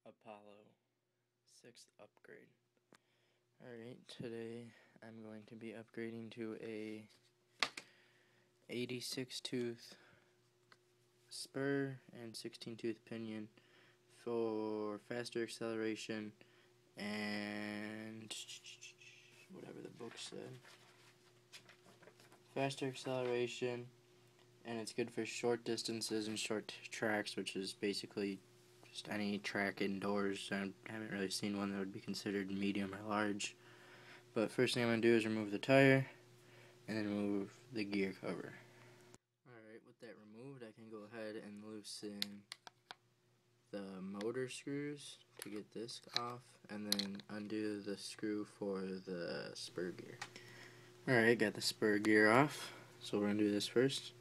VXL-Apollo 6th upgrade. Alright, today I'm going to be upgrading to a 86 tooth spur and 16 tooth pinion for faster acceleration and whatever the book said. Faster acceleration, and it's good for short distances and short tracks, which is basically just any track indoors. I haven't really seen one that would be considered medium or large. But first thing I'm going to do is remove the tire and then remove the gear cover. Alright, with that removed, I can go ahead and loosen the motor screws to get this off and then undo the screw for the spur gear. Alright, got the spur gear off, so we're going to do this first.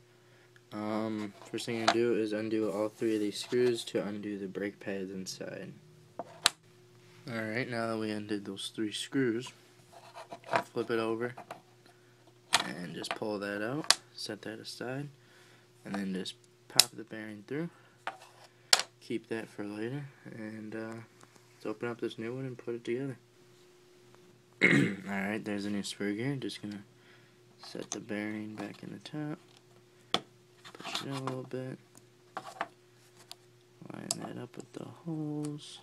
First thing I'm going to do is undo all three of these screws to undo the brake pads inside. Alright, now that we undid those three screws, I'll flip it over and just pull that out, set that aside, and then just pop the bearing through. Keep that for later, and let's open up this new one and put it together. Alright, there's a new spur gear. Just gonna set the bearing back in the top, push it in a little bit, line that up with the holes,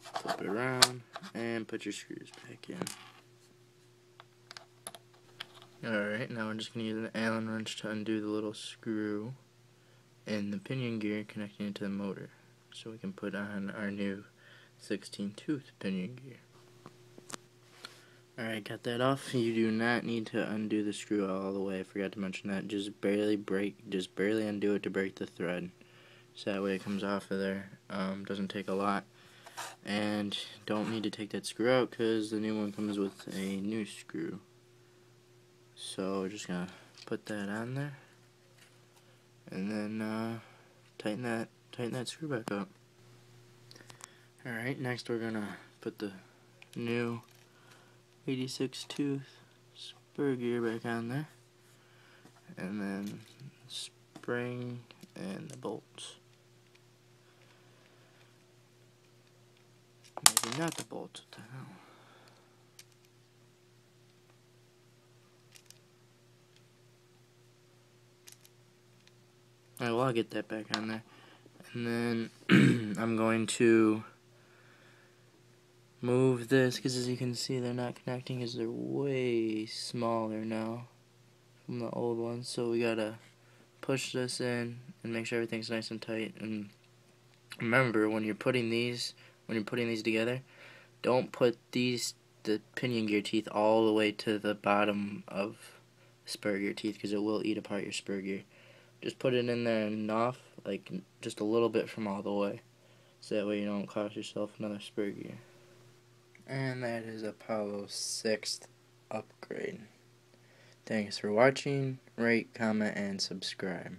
flip it around, and put your screws back in. Alright, now we're just going to use an Allen wrench to undo the little screw in the pinion gear connecting it to the motor, so we can put on our new 16 tooth pinion gear. Alright, got that off. You do not need to undo the screw all the way. I forgot to mention that. Just barely undo it to break the thread, so that way it comes off of there. Doesn't take a lot. And don't need to take that screw out because the new one comes with a new screw. So we're just gonna put that on there, and then tighten that screw back up. Alright, next we're gonna put the new 86 tooth spur gear back on there, and then spring and the bolts. Maybe not the bolts, what the hell. Alright, well, I'll get that back on there. And then I'm going to move this, because as you can see they're not connecting because they're way smaller now from the old ones. So we gotta push this in and make sure everything's nice and tight. And remember, when you're putting these together, don't put the pinion gear teeth all the way to the bottom of the spur gear teeth, because it will eat apart your spur gear. Just put it in there enough, like just a little bit from all the way, so that way you don't cost yourself another spur gear. And that is Apollo 6th upgrade. Thanks for watching, rate, comment, and subscribe.